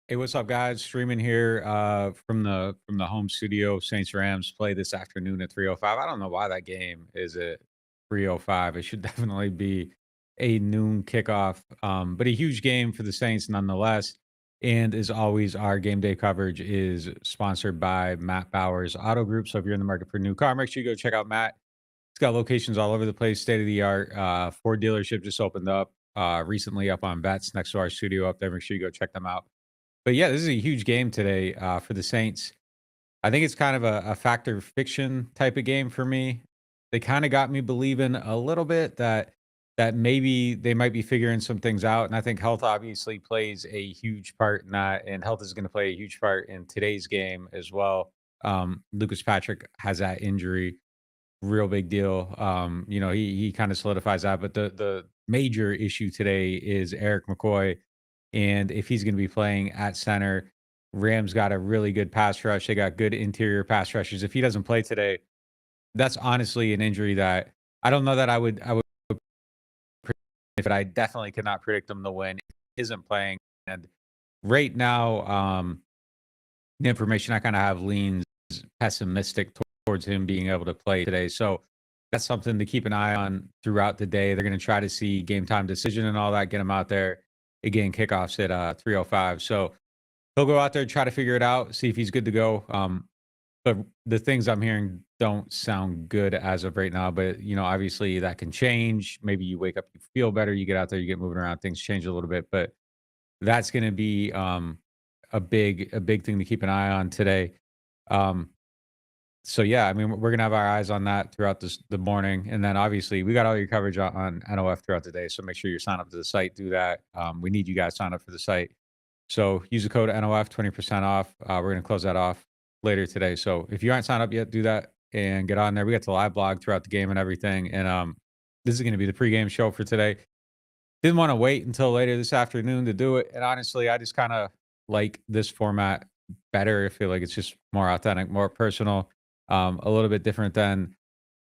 Hey, what's up, guys? Streaming here from the home studio. Saints Rams play this afternoon at 3:05. I don't know why that game is at 3:05. It should definitely be a noon kickoff. But a huge game for the Saints nonetheless. And as always, our game day coverage is sponsored by Matt Bowers Auto Group. So if you're in the market for a new car, make sure you go check out Matt. It's got locations all over the place, state of the art. Ford dealership just opened up recently up on Vets next to our studio up there. Make sure you go check them out. But yeah, this is a huge game today for the Saints. I think it's kind of a factor fiction type of game for me. They kind of got me believing a little bit that maybe they might be figuring some things out, and I think health obviously plays a huge part in that, and health is going to play a huge part in today's game as well. Lucas Patrick has that injury, real big deal. He kind of solidifies that, but the major issue today is Eric McCoy, and if he's going to be playing at center, Rams got a really good pass rush. They got good interior pass rushers. If he doesn't play today, that's honestly an injury that I don't know that I would predict, but I definitely could not predict him to win. If he isn't playing, and right now, the information I kind of have leans pessimistic towards him being able to play today. So that's something to keep an eye on throughout the day. They're going to try to see game time decision and all that, get him out there. Again, kickoffs at 3:05. So he'll go out there, try to figure it out, see if he's good to go. But the things I'm hearing don't sound good as of right now. But obviously that can change. Maybe you wake up, you feel better, you get out there, you get moving around, things change a little bit. But that's going to be a big thing to keep an eye on today. Um, so yeah, I mean, we're gonna have our eyes on that throughout the morning, and then obviously we got all your coverage on NOF throughout the day. So make sure you sign up to the site. Do that. We need you guys to sign up for the site. So use the code NOF 20% off. We're gonna close that off later today. So if you aren't signed up yet, do that and get on there. We got the live blog throughout the game and everything. And this is gonna be the pregame show for today. Didn't want to wait until later this afternoon to do it. And honestly, I just kind of like this format better. I feel like it's just more authentic, more personal, a little bit different than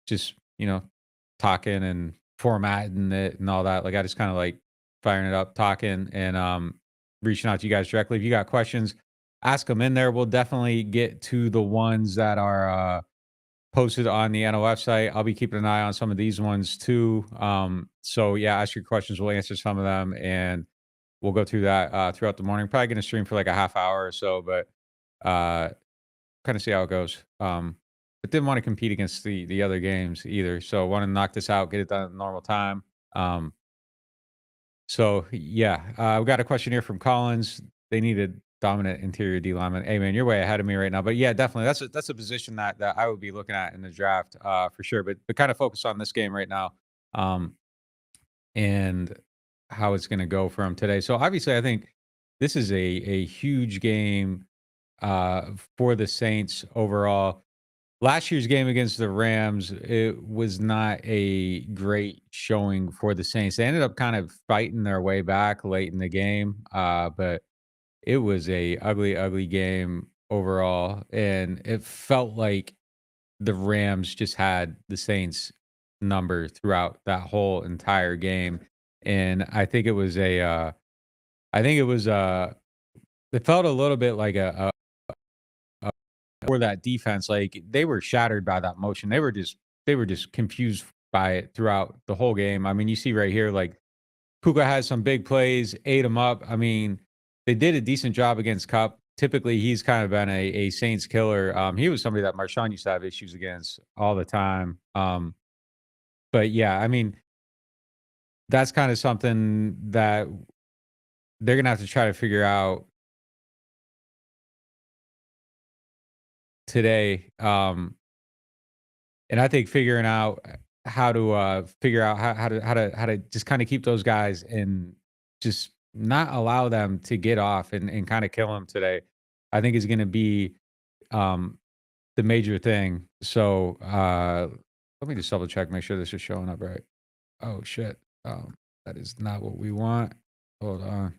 just, talking and formatting it and all that. Like I just kind of like firing it up, talking and reaching out to you guys directly. If you got questions, ask them in there. We'll definitely get to the ones that are posted on the NOF site. I'll be keeping an eye on some of these ones too. So yeah, ask your questions. We'll answer some of them, and we'll go through that throughout the morning. Probably going to stream for like a half hour or so, but uh, kind of see how it goes. But didn't want to compete against the other games either. So want to knock this out, get it done at normal time. So yeah, we got a question here from Collins. They need a dominant interior D lineman. Hey man, you're way ahead of me right now. But yeah, definitely that's a position that I would be looking at in the draft for sure. But kind of focus on this game right now, and how it's going to go from today. So obviously, I think this is a huge game for the Saints overall. Last year's game against the Rams, it was not a great showing for the Saints. They ended up kind of fighting their way back late in the game, but it was a ugly, ugly game overall, and it felt like the Rams just had the Saints number throughout that whole entire game. And I think it was I think it was it felt a little bit like a for that defense, like they were shattered by that motion. They were just confused by it throughout the whole game. I mean, you see right here, like Puka has some big plays, ate him up. I mean, they did a decent job against Cup. Typically, he's kind of been a Saints killer. He was somebody that Marshawn used to have issues against all the time. But yeah, I mean, that's kind of something that they're gonna have to try to figure out today. And I think figuring out how to figure out how to just kind of keep those guys and just not allow them to get off and kind of kill them today, I think is going to be um, the major thing. So let me just double check, make sure this is showing up right. Oh shit, that is not what we want. Hold on.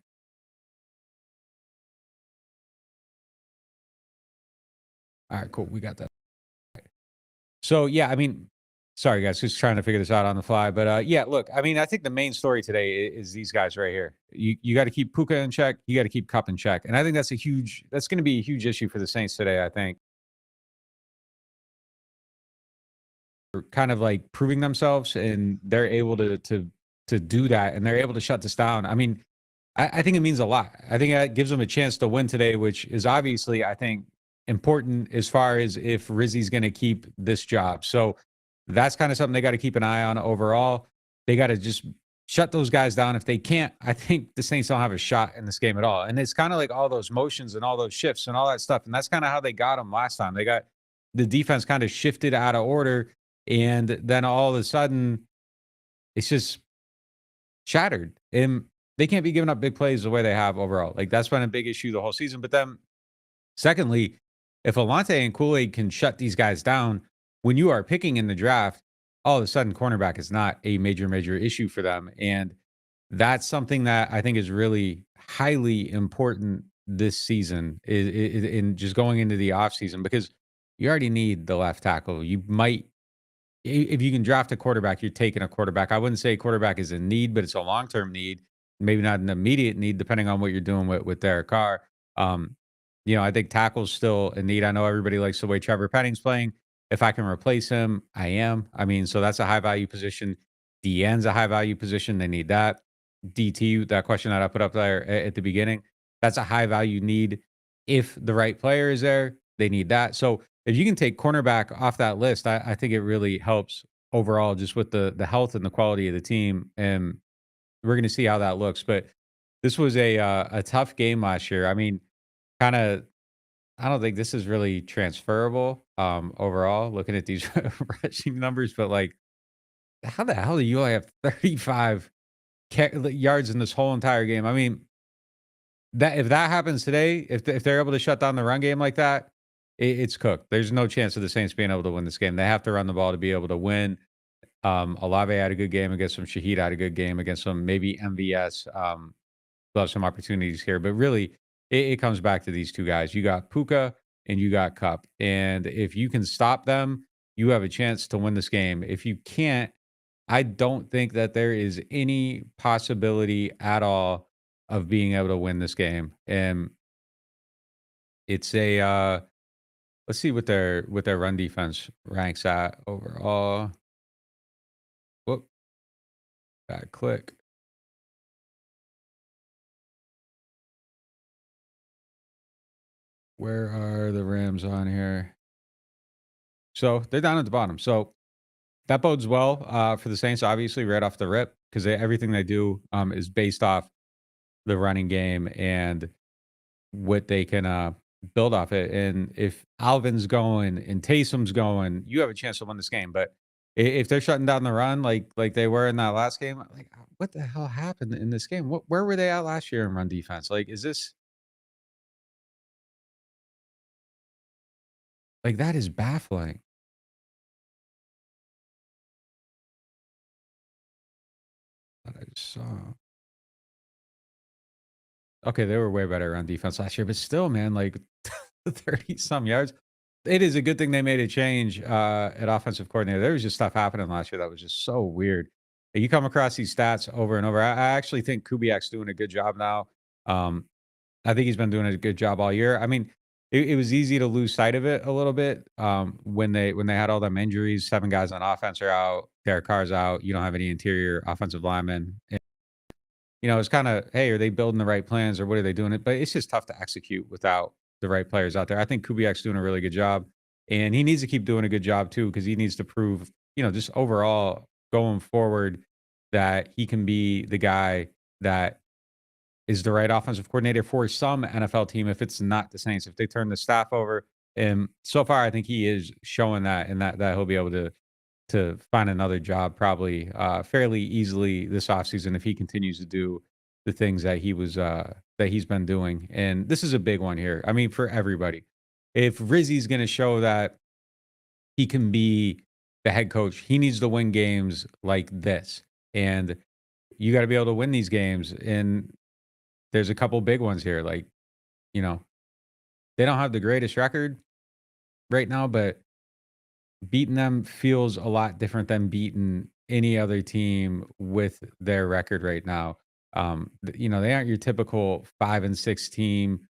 All right, cool. We got that. So yeah, I mean, Sorry, guys, just trying to figure this out on the fly. But yeah, look, I mean, I think the main story today is these guys right here. You got to keep Puka in check. You got to keep Cup in check, and I think that's going to be a huge issue for the Saints today. I think kind of like proving themselves, and they're able to do that, and they're able to shut this down. I mean, I think it means a lot. I think that gives them a chance to win today, which is obviously, I think, important as far as if Rizzy's going to keep this job. So that's kind of something they got to keep an eye on overall. They got to just shut those guys down. If they can't, I think the Saints don't have a shot in this game at all. And it's kind of like all those motions and all those shifts and all that stuff. And that's kind of how they got them last time. They got the defense kind of shifted out of order. And then all of a sudden, it's just shattered. And they can't be giving up big plays the way they have overall. Like that's been a big issue the whole season. But then, secondly, if Alante and Kool-Aid can shut these guys down, when you are picking in the draft, all of a sudden cornerback is not a major issue for them. And that's something that I think is really highly important this season is in just going into the offseason because you already need the left tackle. You might if you can draft a quarterback, you're taking a quarterback. I wouldn't say quarterback is a need, but it's a long-term need. Maybe not an immediate need, depending on what you're doing with Derek Carr. Um, I think tackle's still a need. I know everybody likes the way Trevor Penning's playing. If I can replace him, I am. I mean, so that's a high value position. DN's a high value position. They need that. DT, that question that I put up there at the beginning, that's a high value need. If the right player is there, they need that. So if you can take cornerback off that list, I think it really helps overall just with the health and the quality of the team. And we're going to see how that looks. But this was a tough game last year. I mean, kind of, I don't think this is really transferable overall. Looking at these rushing numbers, but like, how the hell do you only have 35 yards in this whole entire game? I mean, that if that happens today, if they're able to shut down the run game like that, it's cooked. There's no chance of the Saints being able to win this game. They have to run the ball to be able to win. Olave had a good game against them. Shaheed had a good game against them. Maybe MVS will have some opportunities here, but really, it comes back to these two guys. You got Puka and you got Cup, and if you can stop them, you have a chance to win this game. If you can't, I don't think that there is any possibility at all of being able to win this game. And it's a let's see what their run defense ranks at overall. Whoop, bad click. Where are the Rams on here? So they're down at the bottom. So that bodes well for the Saints, obviously, right off the rip, because everything they do is based off the running game and what they can build off it. And if Alvin's going and Taysom's going, you have a chance to win this game. But if they're shutting down the run like they were in that last game, like what the hell happened in this game? Where were they at last year in run defense? Like, is this like that is baffling. That I just saw. Okay, they were way better on defense last year, but still, man, like 30 some yards. It is a good thing they made a change at offensive coordinator. There was just stuff happening last year that was just so weird. You come across these stats over and over. I actually think Kubiak's doing a good job now. Um, I think he's been doing a good job all year. I mean, it was easy to lose sight of it a little bit when they had all them injuries. 7 guys on offense are out. Derek Carr's out. You don't have any interior offensive linemen. It's kind of, hey, are they building the right plans or what are they doing it? But it's just tough to execute without the right players out there. I think Kubiak's doing a really good job, and he needs to keep doing a good job too because he needs to prove, just overall going forward that he can be the guy that is the right offensive coordinator for some NFL team if it's not the Saints, if they turn the staff over. And so far, I think he is showing that and that he'll be able to find another job probably fairly easily this offseason if he continues to do the things that he's been doing. And this is a big one here. I mean, for everybody. If Rizzy's going to show that he can be the head coach, he needs to win games like this. And you got to be able to win these games. And there's a couple big ones here. Like, you know, they don't have the greatest record right now, but beating them feels a lot different than beating any other team with their record right now. They aren't your typical 5-6 team.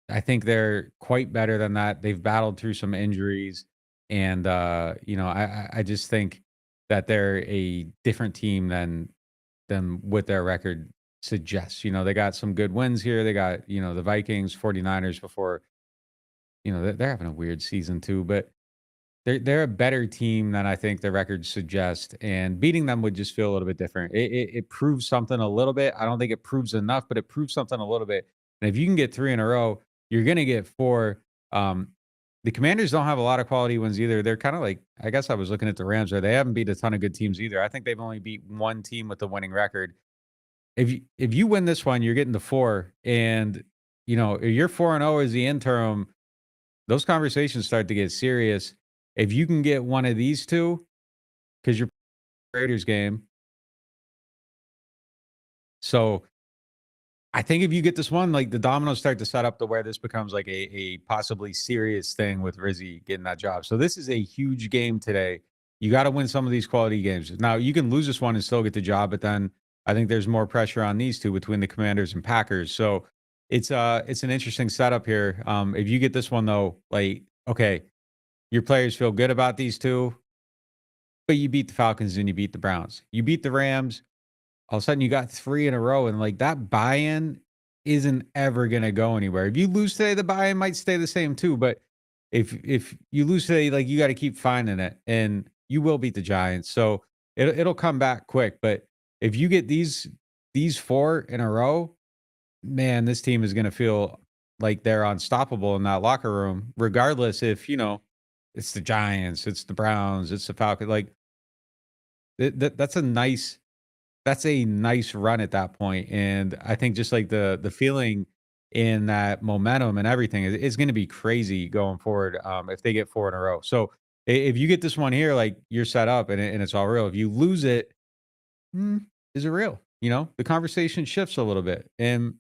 I think they're quite better than that. They've battled through some injuries, and I just think that they're a different team than what their record suggests. They got some good wins here. They got the Vikings, 49ers before. They're having a weird season too, but they're a better team than I think the records suggest, and beating them would just feel a little bit different. It proves something a little bit. I don't think it proves enough, but it proves something a little bit. And if you can get 3 in a row, you're gonna get 4. Um, the Commanders don't have a lot of quality wins either. They're kinda like, I guess I was looking at the Rams there. They haven't beat a ton of good teams either. I think they've only beat 1 team with a winning record. If you win this one, you're getting to 4, and, if you're 4-0 as the interim, those conversations start to get serious. If you can get one of these 2, because you're Raiders game. So I think if you get this one, like the dominoes start to set up to where this becomes like a possibly serious thing with Rizzy getting that job. So this is a huge game today. You got to win some of these quality games. Now you can lose this one and still get the job, but then I think there's more pressure on these 2 between the Commanders and Packers. So it's an interesting setup here. If you get this one though, like okay, your players feel good about these 2, but you beat the Falcons and you beat the Browns. You beat the Rams. All of a sudden, you got 3 in a row, and like that buy-in isn't ever gonna go anywhere. If you lose today, the buy-in might stay the same too. But if you lose today, like you got to keep finding it, and you will beat the Giants. So it'll come back quick. But if you get these 4 in a row, man, this team is gonna feel like they're unstoppable in that locker room, regardless if it's the Giants, it's the Browns, it's the Falcons. Like that's a nice run at that point, and I think just like the feeling in that momentum and everything is going to be crazy going forward. If they get 4 in a row, so if you get this one here, like you're set up and it's all real. If you lose it, is it real? The conversation shifts a little bit, and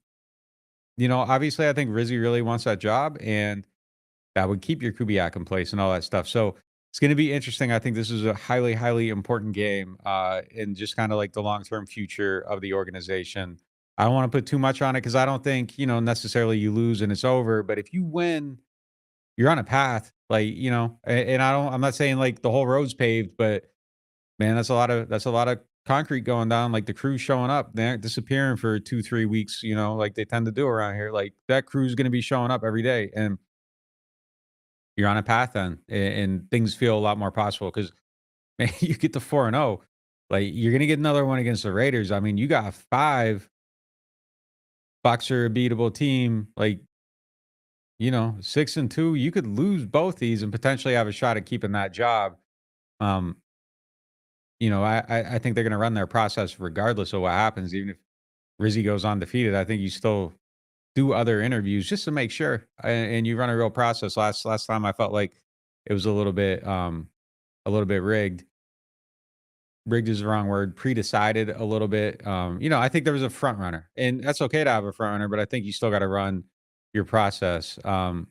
obviously, I think Rizzy really wants that job, and that would keep your Kubiak in place and all that stuff. So it's going to be interesting. I think this is a highly, highly important game in just kind of like the long term future of the organization. I don't want to put too much on it because I don't think, necessarily you lose and it's over. But if you win, you're on a path. Like, and I'm not saying like the whole road's paved, but man, that's a lot of concrete going down. Like the crew's showing up. They aren't disappearing for 2, 3 weeks, like they tend to do around here. Like that crew's going to be showing up every day. And you're on a path then, and things feel a lot more possible because man, you get to 4-0, like you're gonna get another one against the Raiders. I mean, you got 5. Bucks are a beatable team. Like 6-2, you could lose both these and potentially have a shot at keeping that job. Um, I think they're gonna run their process regardless of what happens, even if Rizzy goes undefeated. I think you still do other interviews just to make sure, and you run a real process. Last time I felt like it was a little bit rigged. Rigged is the wrong word. Pre-decided a little bit. I think there was a front runner, and that's okay to have a front runner, but I think you still got to run your process. Got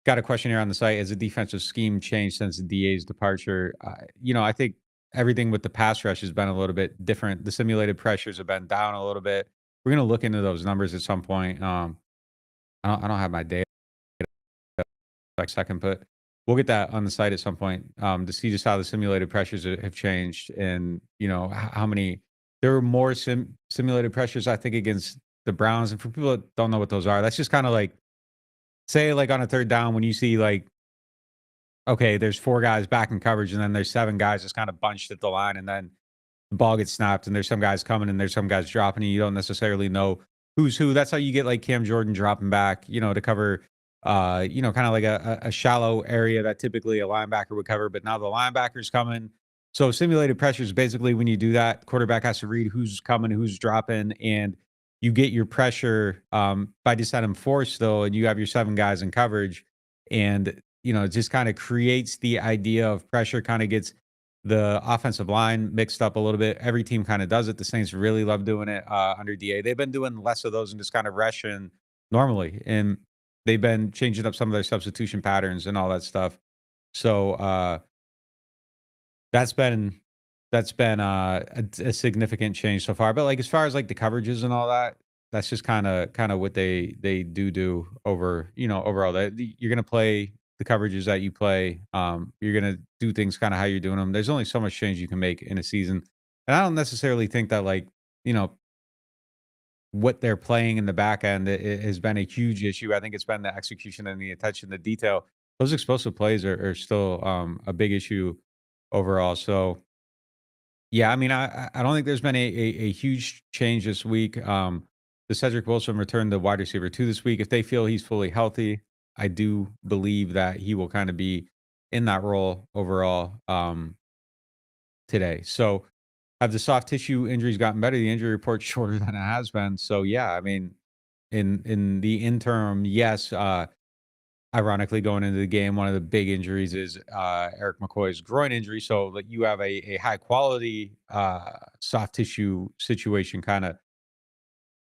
a question here on the site: has the defensive scheme changed since the DA's departure? I think everything with the pass rush has been a little bit different. The simulated pressures have been down a little bit. We're gonna look into those numbers at some point. I don't have my data like second, but we'll get that on the site at some point to see just how the simulated pressures have changed, and how many there were more simulated pressures I think against the Browns. And for people that don't know what those are, that's just kind of like say like on a third down when you see like okay, there's 4 guys back in coverage, and then there's 7 guys just kind of bunched at the line, and then the ball gets snapped, and there's some guys coming, and there's some guys dropping, and you don't necessarily know who's who. That's how you get like Cam Jordan dropping back, to cover, kind of like a shallow area that typically a linebacker would cover, but now the linebacker's coming. So simulated pressure is basically when you do that, quarterback has to read who's coming, who's dropping, and you get your pressure by just having force still, and you have your 7 guys in coverage, and it just kind of creates the idea of pressure, kind of gets the offensive line mixed up a little bit. Every team kind of does it. The Saints really love doing it under DA. They've been doing less of those and just kind of rushing normally, and they've been changing up some of their substitution patterns and all that stuff. So that's been a significant change so far. But like as far as like the coverages and all that, that's just kind of what they do over overall. You're gonna play the coverages that you play. You're gonna do things kind of how you're doing them. There's only so much change you can make in a season, and I don't necessarily think that like you know what they're playing in the back end has been a huge issue. I think it's been the execution and the attention to detail. Those explosive plays are still a big issue overall. So yeah, I mean, I don't think there's been a huge change this week. The Cedric Wilson returned the wide receiver two this week. If they feel he's fully healthy, I do believe that he will kind of be in that role overall today. So have the soft tissue injuries gotten better? The injury report's shorter than it has been. So yeah, I mean, in the interim, yes. Ironically, going into the game, one of the big injuries is Eric McCoy's groin injury. So like you have a high quality soft tissue situation kind of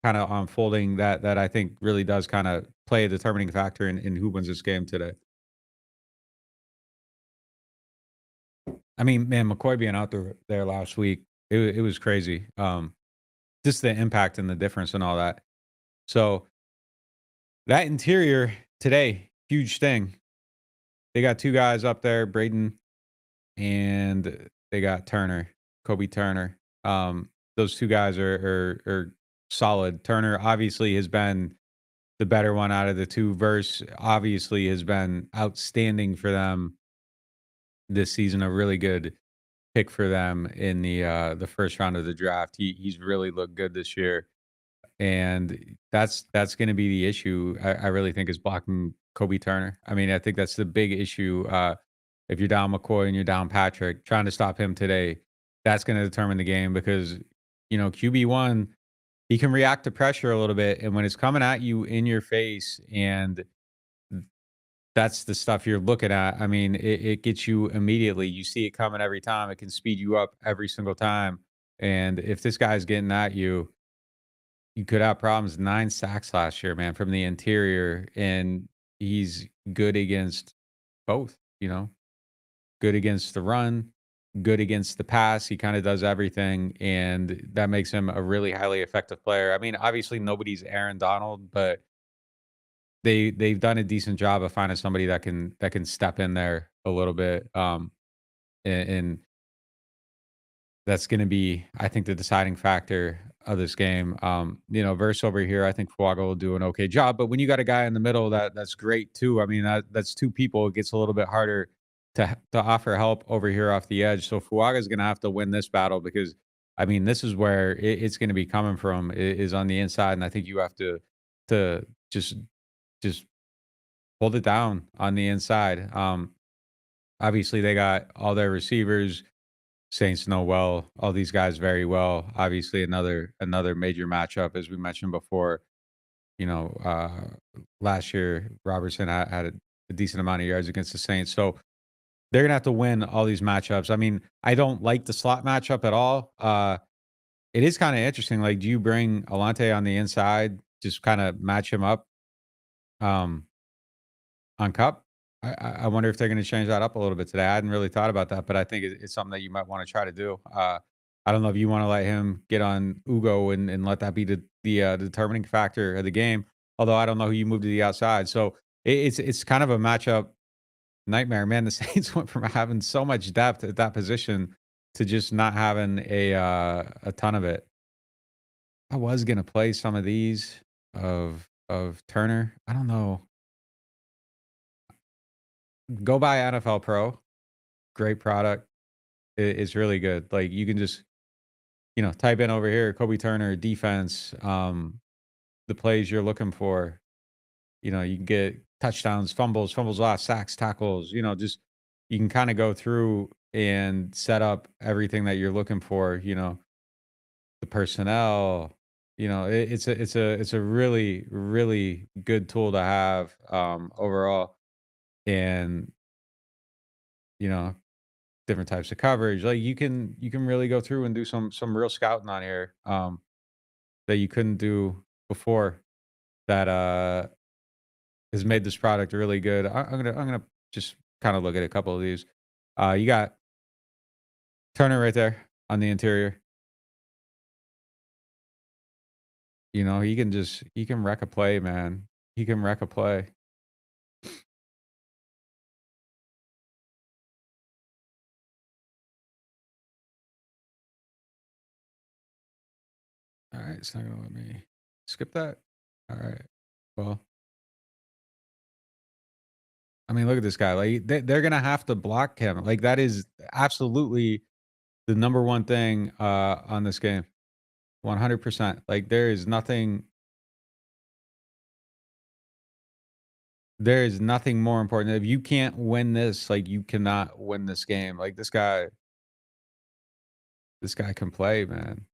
unfolding that I think really does kind of play a determining factor in who wins this game today. I mean, man, McCoy being out there last week, it was crazy. Just the impact and the difference and all that. So that interior today, huge thing. They got two guys up there, Braden and they got Turner, Kobe Turner. Those two guys are solid. Turner obviously has been the better one out of the two. Verse obviously has been outstanding for them this season. A really good pick for them in the first round of the draft. He's really looked good this year. And that's gonna be the issue, I really think, is blocking Kobe Turner. I mean, I think that's the big issue, if you're down McCoy and you're down Patrick, trying to stop him today, that's gonna determine the game because, QB1, he can react to pressure a little bit, and when it's coming at you in your face and that's the stuff you're looking at, I mean, it gets you immediately. You see it coming every time, it can speed you up every single time, and if this guy's getting at you, you could have problems. 9 sacks last year, man, from the interior, and he's good against both, good against the run, good against the pass. He kinda does everything, and that makes him a really highly effective player. I mean, obviously, nobody's Aaron Donald, but they've done a decent job of finding somebody that can step in there a little bit, and that's gonna be, I think, the deciding factor of this game. Verse over here, I think Fuaga will do an okay job. But when you got a guy in the middle that's great too. I mean, that's two people. It gets a little bit harder to offer help over here off the edge. So Fuaga is gonna have to win this battle because I mean, this is where it's gonna be coming from is on the inside. And I think you have to just hold it down on the inside. Obviously they got all their receivers. Saints know well all these guys very well. Obviously, another major matchup, as we mentioned before. You know, last year Robertson had a decent amount of yards against the Saints, so they're gonna have to win all these matchups. I mean, I don't like the slot matchup at all. It is kind of interesting. Like, do you bring Alante on the inside, just kind of match him up? Um, On Cup? I wonder if they're gonna change that up a little bit today. I hadn't really thought about that, but I think it's something that you might wanna try to do. I don't know if you wanna let him get on Ugo and let that be the determining factor of the game, although I don't know who you move to the outside. So it's kind of a matchup nightmare. Man, the Saints went from having so much depth at that position to just not having a ton of it. I was gonna play some of these of Turner. I don't know. Go buy NFL Pro. Great product. It's really good. Like you can just, type in over here, Kobe Turner defense, the plays you're looking for. You can get touchdowns, fumbles lost, sacks, tackles, just you can kind of go through and set up everything that you're looking for, the personnel, it's a really, really good tool to have overall. And, you know, different types of coverage. Like you can really go through and do some real scouting on here that you couldn't do before. That has made this product really good. I'm gonna just kind of look at a couple of these. You got Turner right there on the interior. You know, he can wreck a play, man. He can wreck a play. All right, it's not gonna let me skip that. All right. Well, I mean, look at this guy. Like they're gonna have to block him. Like that is absolutely the number one thing on this game. 100%. Like there is nothing more important. If you can't win this, like you cannot win this game. Like this guy can play, man.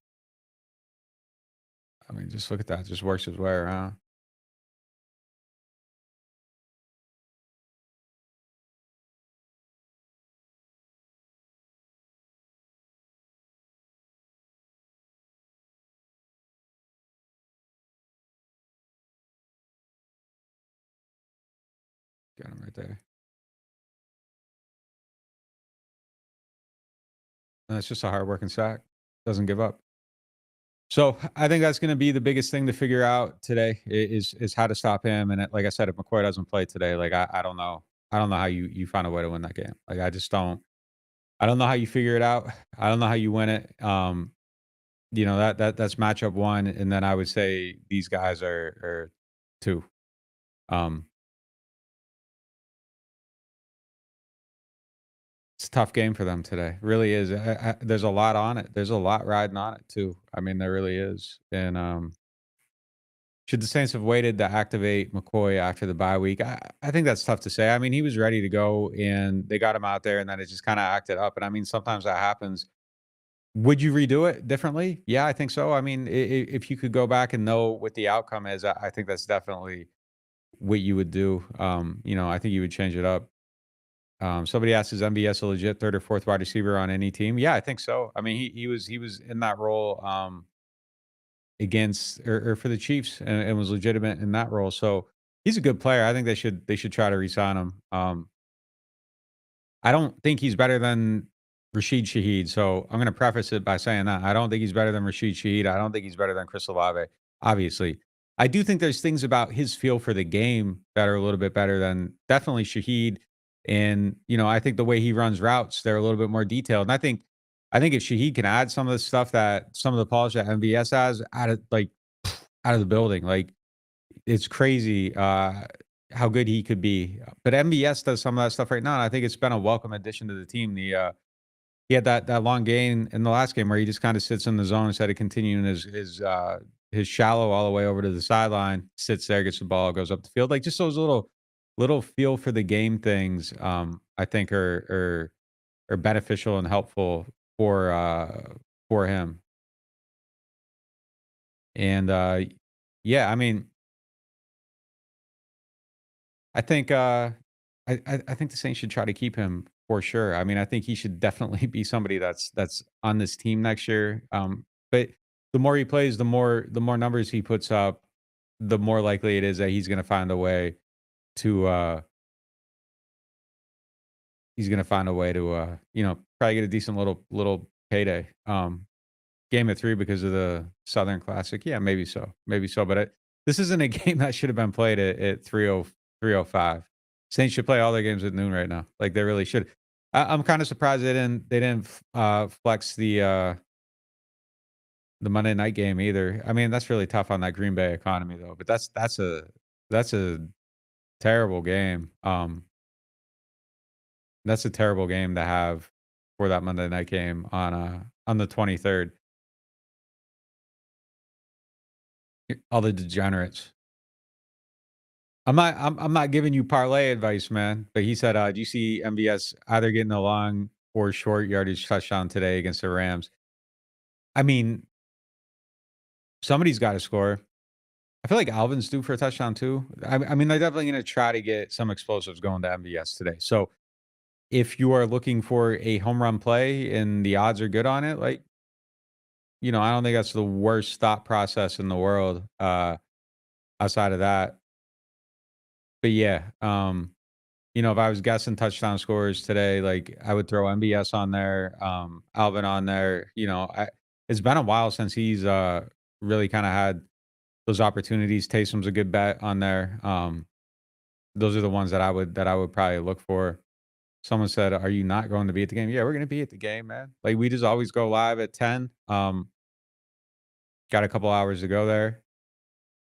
I mean, just look at that. Just works his way around. Got him right there. And it's just a hard working sack. Doesn't give up. So I think that's going to be the biggest thing to figure out today is how to stop him. And like I said, if McCoy doesn't play today, like I don't know, I don't know how you find a way to win that game. Like I just don't. I don't know how you figure it out. I don't know how you win it. You know that's matchup one, and then I would say these guys are two. Um, it's a tough game for them today. Really is. There's a lot on it. There's a lot riding on it too. I mean, there really is. And should the Saints have waited to activate McCoy after the bye week? I think that's tough to say. I mean, he was ready to go, and they got him out there, and then it just kind of acted up. And I mean, sometimes that happens. Would you redo it differently? Yeah, I think so. I mean, if you could go back and know what the outcome is, I think that's definitely what you would do. You know, I think you would change it up. Somebody asked, is MBS a legit third or fourth wide receiver on any team? Yeah, I think so. I mean, he was in that role against or for the Chiefs and was legitimate in that role. So he's a good player. I think they should try to resign him. I don't think he's better than Rashid Shaheed. So I'm going to preface it by saying that I don't think he's better than Rashid Shaheed. I don't think he's better than Chris Olave. Obviously, I do think there's things about his feel for the game that are a little bit better than definitely Shaheed. And you know, I think the way he runs routes, they're a little bit more detailed. And I think if Shaheed can add some of the stuff that some of the polish that MVS has, out of the building, like it's crazy how good he could be. But MVS does some of that stuff right now, and I think it's been a welcome addition to the team. He had that long gain in the last game where he just kind of sits in the zone instead of continuing his shallow all the way over to the sideline, sits there, gets the ball, goes up the field. Like just those little feel for the game things, I think are beneficial and helpful for him. And yeah, I mean, I think I think the Saints should try to keep him for sure. I mean, I think he should definitely be somebody that's on this team next year. But the more he plays, the more numbers he puts up, the more likely it is that he's going to find a way to you know, probably get a decent little payday. Game of 3 because of the Southern Classic. Yeah, maybe so. But this isn't a game that should have been played at 3:05. Saints should play all their games at noon right now. Like they really should. I'm kind of surprised they didn't flex the Monday night game either. I mean, that's really tough on that Green Bay economy though. But that's a terrible game. That's a terrible game to have for that Monday night game on the 23rd. All the degenerates. I'm not giving you parlay advice, man. But he said, "Do you see MVS either getting a long or short yardage touchdown today against the Rams?" I mean, somebody's got to score. I feel like Alvin's due for a touchdown too. I mean, they're definitely going to try to get some explosives going to MVS today. So if you are looking for a home run play and the odds are good on it, like you know, I don't think that's the worst thought process in the world. Outside of that, but yeah, if I was guessing touchdown scores today, like I would throw MBS on there, Alvin on there. It's been a while since he's really kind of had those opportunities. Taysom's a good bet on there. Those are the ones that I would probably look for. Someone said, "Are you not going to be at the game?" Yeah, we're going to be at the game, man. Like we just always go live at 10. Got a couple hours to go there,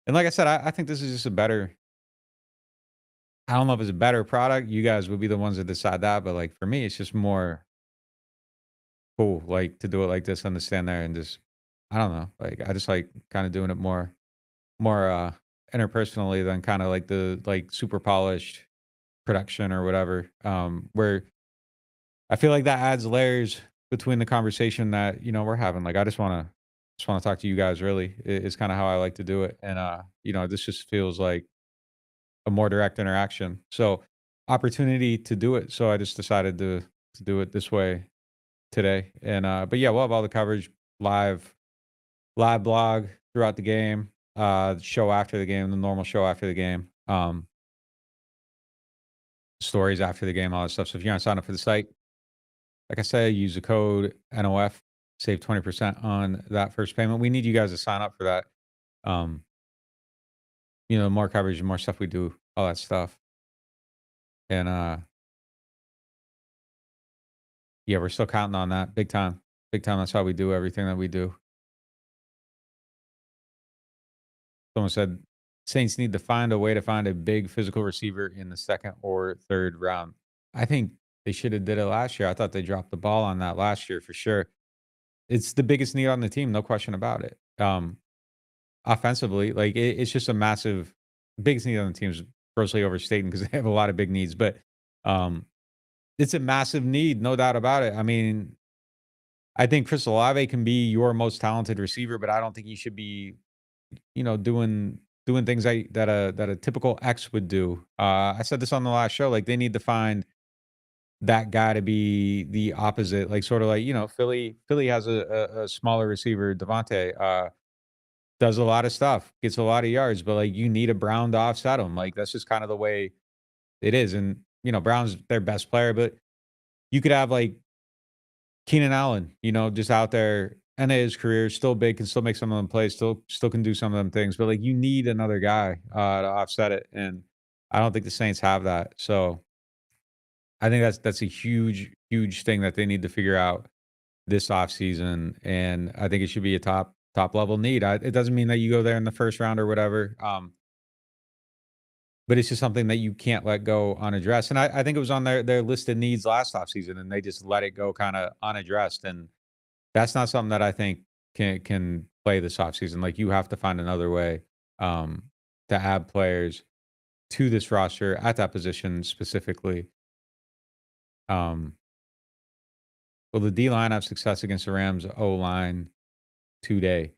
and like I said, I think this is just a better. I don't know if it's a better product. You guys would be the ones that decide that, but like for me, it's just more cool, like to do it like this, understand there, and just I don't know. Like I just like kind of doing it more interpersonally than kind of like the like super polished production or whatever. Where I feel like that adds layers between the conversation that, we're having. Like, I just wanna talk to you guys really is kinda how I like to do it. And, this just feels like a more direct interaction. So, opportunity to do it. So I just decided to do it this way today. And, but yeah, we'll have all the coverage live, live blog throughout the game, show after the game, the normal show after the game, stories after the game, all that stuff. So if you want to sign up for the site, like I said, use the code NOF, save 20% on that first payment. We need you guys to sign up for that. Um, more coverage, more stuff we do, all that stuff. And yeah, we're still counting on that big time. Big time. That's how we do everything that we do. Someone said Saints need to find a way to find a big physical receiver in the second or third round. I think they should have did it last year. I thought they dropped the ball on that last year for sure. It's the biggest need on the team, no question about it. Offensively, like, it's just a massive biggest need on the team is grossly overstating because they have a lot of big needs, but, um, it's a massive need, no doubt about it. I mean, I think Chris Olave can be your most talented receiver, but I don't think he should be, doing things that a typical X would do. I said this on the last show, like, they need to find that guy to be the opposite, like, sorta like, Philly has a smaller receiver, Devontae, does a lot of stuff, gets a lot of yards, but, like, you need a Brown to offset him, like, that's just kinda the way it is, and, Brown's their best player, but you could have, like, Keenan Allen, just out there, end of his career, still big, can still make some of them plays, still can do some of them things, but, like, you need another guy, to offset it, and I don't think the Saints have that, so I think that's a huge, huge thing that they need to figure out this offseason, and I think it should be a top level need. It doesn't mean that you go there in the first round or whatever, but it's just something that you can't let go unaddressed. And I think it was on their list of needs last offseason, and they just let it go kind of unaddressed. And that's not something that I think can play this offseason. Like you have to find another way um, to add players to this roster at that position specifically. Um, will the D line have success against the Rams O line today?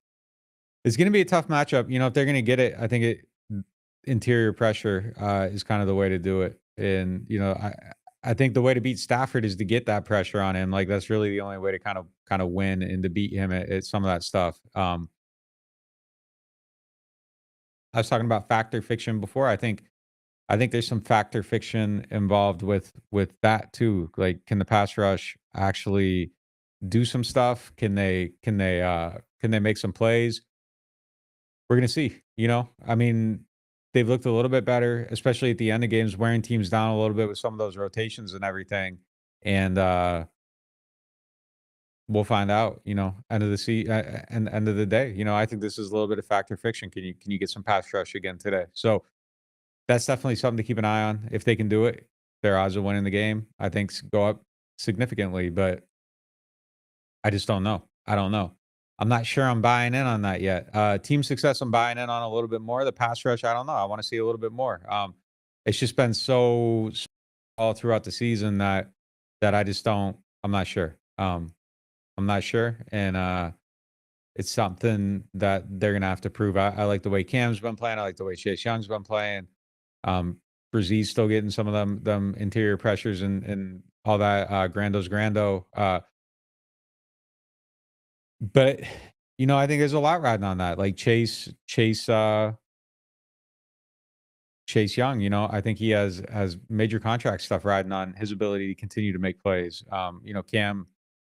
It's gonna be a tough matchup. If they're gonna get it, I think interior pressure, is kind of the way to do it. And, I think the way to beat Stafford is to get that pressure on him. Like, that's really the only way to kind of win and to beat him at some of that stuff. I was talking about factor fiction before. I think there's some factor fiction involved with that too. Like, can the pass rush actually do some stuff? Can they make some plays? We're gonna see, I mean, they've looked a little bit better, especially at the end of games, wearing teams down a little bit with some of those rotations and everything. And we'll find out, end of the and end of the day. I think this is a little bit of factor fiction. Can you get some pass rush again today? So that's definitely something to keep an eye on. If they can do it, their odds of winning the game, I think, go up significantly. But I just don't know. I don't know. I'm not sure I'm buying in on that yet. Team success, I'm buying in on a little bit more. The pass rush, I don't know. I want to see a little bit more. It's just been so all throughout the season that I just don't. I'm not sure. I'm not sure, and it's something that they're gonna have to prove. I like the way Cam's been playing. I like the way Chase Young's been playing. Um, Brzez's still getting some of them interior pressures and all that. Grando's Grando. But, I think there's a lot riding on that. Like Chase, Chase Young, I think he has major contract stuff riding on his ability to continue to make plays.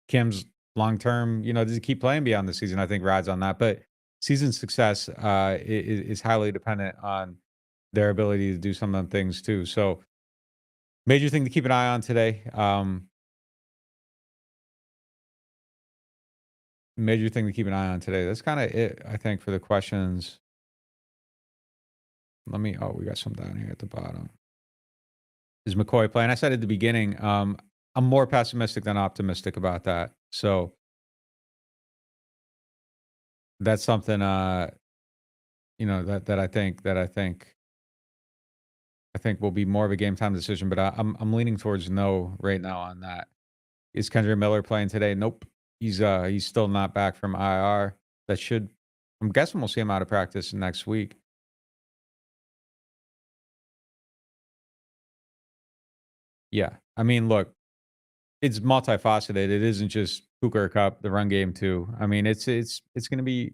Cam's long term, does he keep playing beyond the season? I think rides on that. But season success is highly dependent on their ability to do some of them things too. So major thing to keep an eye on today. Major thing to keep an eye on today. That's kind of it, I think, for the questions. We got some down here at the bottom. Is McCoy playing? I said at the beginning, I'm more pessimistic than optimistic about that. So that's something, that I think will be more of a game time decision. But I'm leaning towards no right now on that. Is Kendra Miller playing today? Nope. He's still not back from IR. That should. I'm guessing we'll see him out of practice next week. Yeah. I mean, look, it's multifaceted. It isn't just Hooker Cup, the run game too. I mean, it's going to be.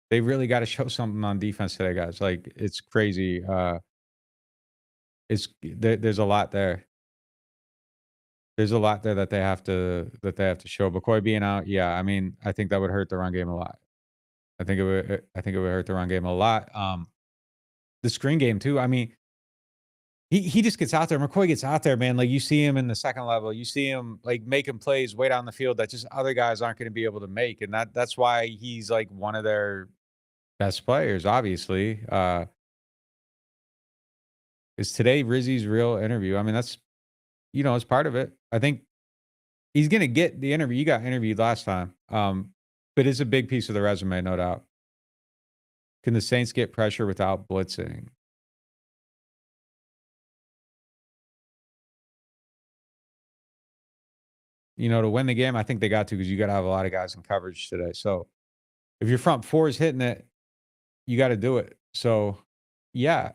They really got to show something on defense today, guys. Like it's crazy. There's a lot there. There's a lot there that they have to show. McCoy being out, yeah. I mean, I think that would hurt the run game a lot. I think it would hurt the run game a lot. The screen game too. I mean, he just gets out there. McCoy gets out there, man. Like you see him in the second level. You see him like making plays way down the field that just other guys aren't going to be able to make, and that's why he's like one of their best players. Obviously, is today Rizzy's real interview? I mean, that's it's part of it. I think he's going to get the interview. You got interviewed last time, but it's a big piece of the resume, no doubt. Can the Saints get pressure without blitzing? To win the game, I think they got to because you got to have a lot of guys in coverage today. So if your front four is hitting it, you got to do it. So yeah,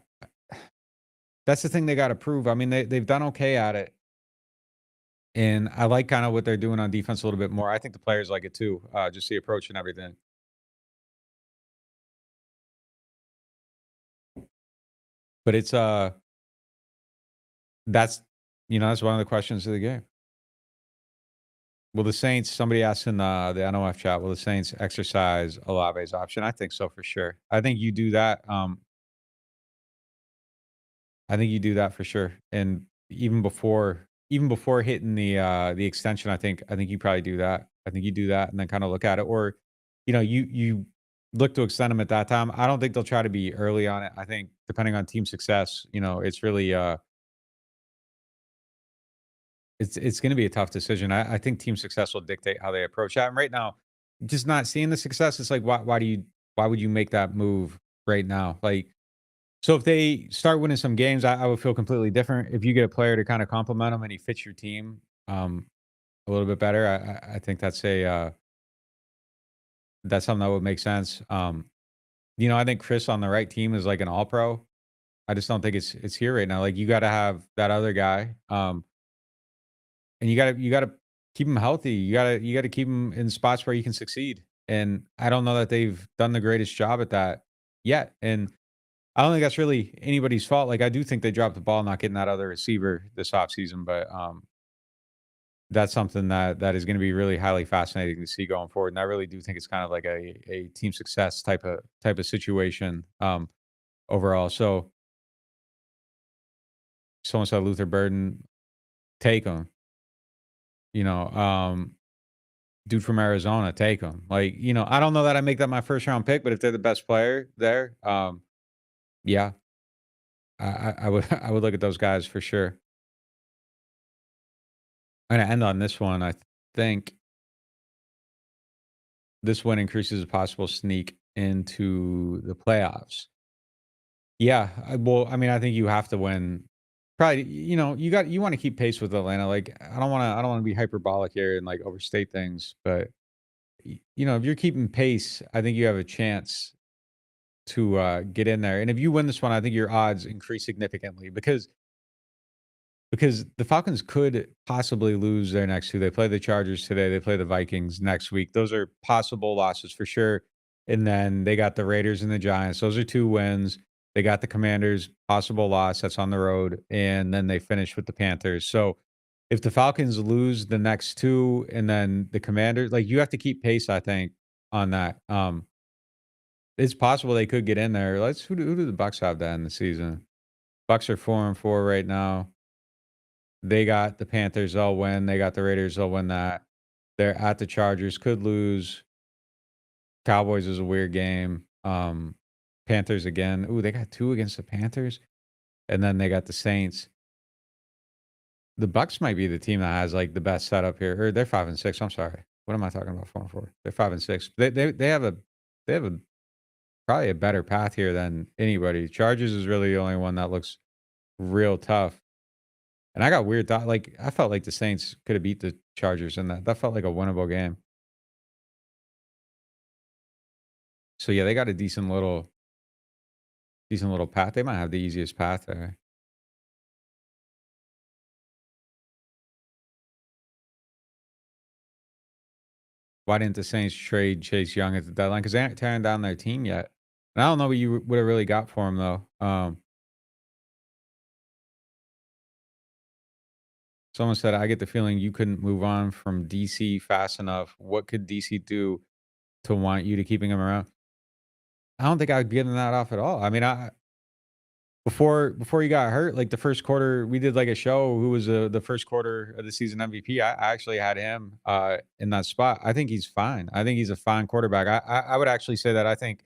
that's the thing they got to prove. I mean, they've done okay at it, and I like kind of what they're doing on defense a little bit more. I think the players like it too, just the approach and everything. But it's that's that's one of the questions of the game. Will the Saints? Somebody asked in the NOF chat. Will the Saints exercise Olave's option? I think so for sure. I think you do that. I think you do that for sure. And even before hitting the extension, I think you probably do that. I think you do that and then kind of look at it, or you look to extend them at that time. I don't think they'll try to be early on it. I think depending on team success, it's really it's going to be a tough decision. I think team success will dictate how they approach that. And right now, just not seeing the success, it's like why would you make that move right now? Like, so if they start winning some games, I would feel completely different. If you get a player to kind of complement them and he fits your team a little bit better, I think that's something that would make sense. I think Chris on the right team is like an all pro. I just don't think it's here right now. Like you got to have that other guy. And you gotta keep him healthy. You gotta keep him in spots where you can succeed. And I don't know that they've done the greatest job at that yet. And I don't think that's really anybody's fault. Like I do think they dropped the ball not getting that other receiver this offseason, but that's something that is going to be really highly fascinating to see going forward. And I really do think it's kind of like a team success type of situation overall. So someone said Luther Burden, take him. You know, dude from Arizona, take him. Like, I don't know that I make that my first round pick, but if they're the best player there, yeah, I would I would look at those guys for sure. I'm gonna end on this one. I think this win increases a possible sneak into the playoffs. Yeah, I mean, I think you have to win. Probably, you want to keep pace with Atlanta. Like, I don't want to be hyperbolic here and like overstate things, but if you're keeping pace, I think you have a chance to get in there. And if you win this one, I think your odds increase significantly because the Falcons could possibly lose their next two. They play the Chargers today. They play the Vikings next week. Those are possible losses for sure. And then they got the Raiders and the Giants. Those are two wins. They got the Commanders, possible loss, that's on the road, and then they finish with the Panthers. So, if the Falcons lose the next 2 and then the Commanders like, you have to keep pace, I think, on that. It's possible they could get in there. Who do the Bucks have to end the season? Bucks are 4-4 right now. They got the Panthers, they'll win. They got the Raiders, they'll win that. They're at the Chargers, could lose. Cowboys is a weird game. Panthers again. Ooh, they got 2 against the Panthers, and then they got the Saints. The Bucks might be the team that has, like, the best setup here, or they're 5-6, I'm sorry. What am I talking about, 4-4? They're 5-6. They have a probably a better path here than anybody. Chargers is really the only one that looks real tough, and I got weird thought like, I felt like the Saints coulda beat the Chargers in that. That felt like a winnable game. So, yeah, they got a decent little path. They might have the easiest path there. Why didn't the Saints trade Chase Young at the deadline? Because they aren't tearing down their team yet. And I don't know what you would have really got for him though. Someone said, "I get the feeling you couldn't move on from DC fast enough. What could DC do to want you to keeping him around?" I don't think I'd given that off at all. I mean, I before he got hurt, like the first quarter, we did like a show. Who was the first quarter of the season MVP? I actually had him in that spot. I think he's fine. I think he's a fine quarterback. I would actually say that I think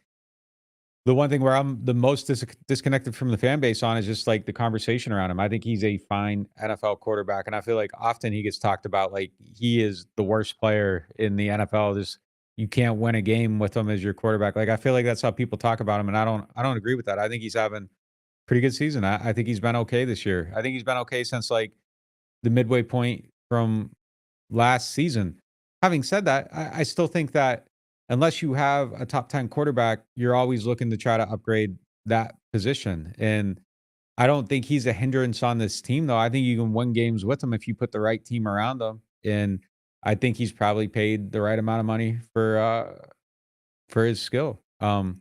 the one thing where I'm the most disconnected from the fan base on is just like the conversation around him. I think he's a fine NFL quarterback, and I feel like often he gets talked about like he is the worst player in the NFL. Just you can't win a game with him as your quarterback. Like I feel like that's how people talk about him, and I don't agree with that. I think he's having pretty good season. I think he's been okay this year. I think he's been okay since like the midway point from last season. Having said that, I still think that unless you have a top 10 quarterback, you're always looking to try to upgrade that position. And I don't think he's a hindrance on this team, though. I think you can win games with him if you put the right team around him. And I think he's probably paid the right amount of money for his skill. I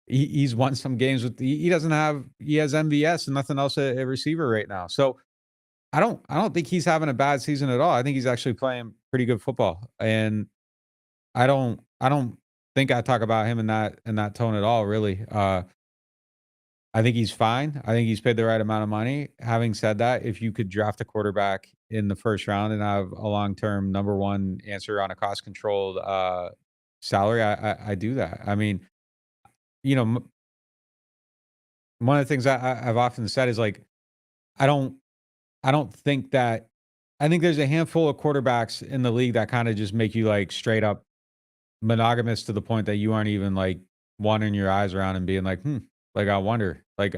he's won some games with he doesn't have he has MVS and nothing else at receiver right now. So I don't think he's having a bad season at all. I think he's actually playing pretty good football. And I don't think I talk about him in that tone at all, really. I think he's fine. I think he's paid the right amount of money. Having said that, if you could draft a quarterback in the first round and have a long-term number one answer on a cost-controlled salary, I do that. I mean, you know, one of the things I've often said is like I don't I don't think that I think there's a handful of quarterbacks in the league that kinda just make you, like, straight up monogamous to the point that you aren't even, like, wandering your eyes around and being like, "Hmm, like, I wonder," I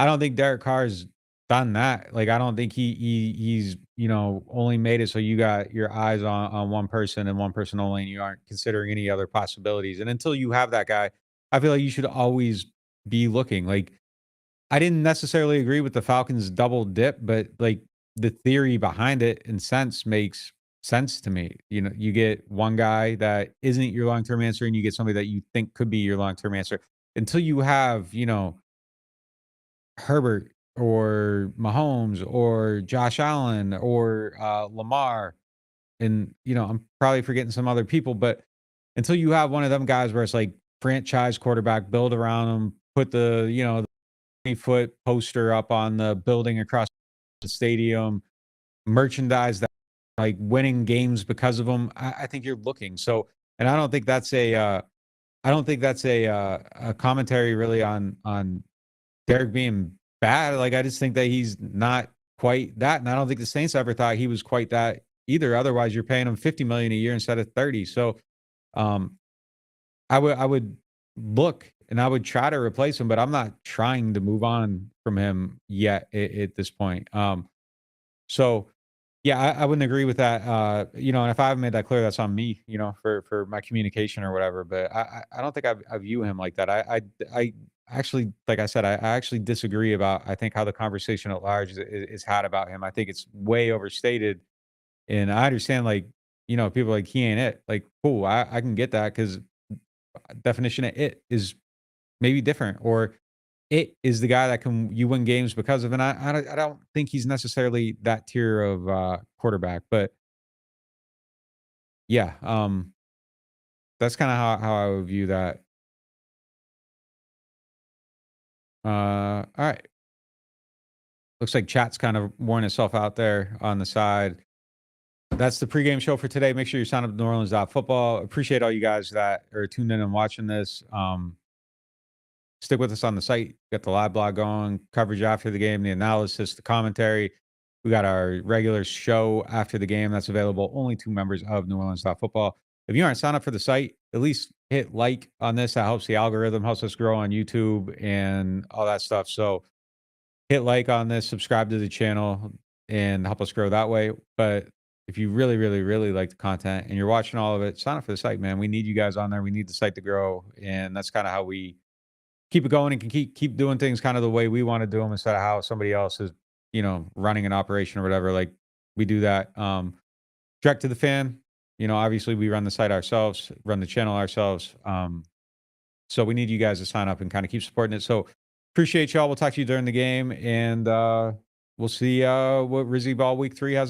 don't think Derek Carr's done that. Like, I don't think he's only made it so you got your eyes on one person and one person only, and you aren't considering any other possibilities, and until you have that guy, I feel like you should always be looking. Like, I didn't necessarily agree with the Falcons' double dip, but, like, the theory behind it in sense makes sense to me. You get one guy that isn't your long-term answer, and you get somebody that you think could be your long-term answer. Until you have, Herbert or Mahomes or Josh Allen or, Lamar, and, I'm probably forgetting some other people, but until you have one of them guys where it's like franchise quarterback, build around them, put the 20-foot poster up on the building across the stadium, merchandise that like winning games because of them. I think you're looking. So, and I don't think that's a commentary really on Derek being bad. Like I just think that he's not quite that, and I don't think the Saints ever thought he was quite that either. Otherwise, you're paying him 50 million a year instead of 30. So, um, I would look and I would try to replace him, but I'm not trying to move on from him yet at this point. So yeah, I wouldn't agree with that. And if I haven't made that clear, that's on me, for my communication or whatever. But I don't think I view him like that. I actually, like I said, I actually disagree about I think how the conversation at large is had about him. I think it's way overstated. And I understand, like, people like he ain't it. Like, cool, I can get that because definition of it is maybe different, or it is the guy that can you win games because of. And I don't think he's necessarily that tier of quarterback, but yeah, that's kind of how I would view that. All right, looks like chat's kind of worn itself out there on the side. That's the pregame show for today. Make sure you sign up to NewOrleans.Football. Appreciate all you guys that are tuned in and watching this. Stick with us on the site. Got the live blog going, coverage after the game, the analysis, the commentary. We got our regular show after the game that's available only to members of NewOrleans.Football. If you aren't signed up for the site, at least hit like on this. That helps the algorithm, helps us grow on YouTube and all that stuff. So hit like on this, subscribe to the channel, and help us grow that way. But if you really, really, really like the content and you're watching all of it, sign up for the site, man. We need you guys on there. We need the site to grow. And that's kind of how we keep it going and can keep doing things kind of the way we want to do them instead of how somebody else is, running an operation or whatever. Like we do that. Direct to the fan. Obviously we run the site ourselves, run the channel ourselves. So we need you guys to sign up and kind of keep supporting it. So appreciate y'all. We'll talk to you during the game, and we'll see what Rizzy Ball Week 3 has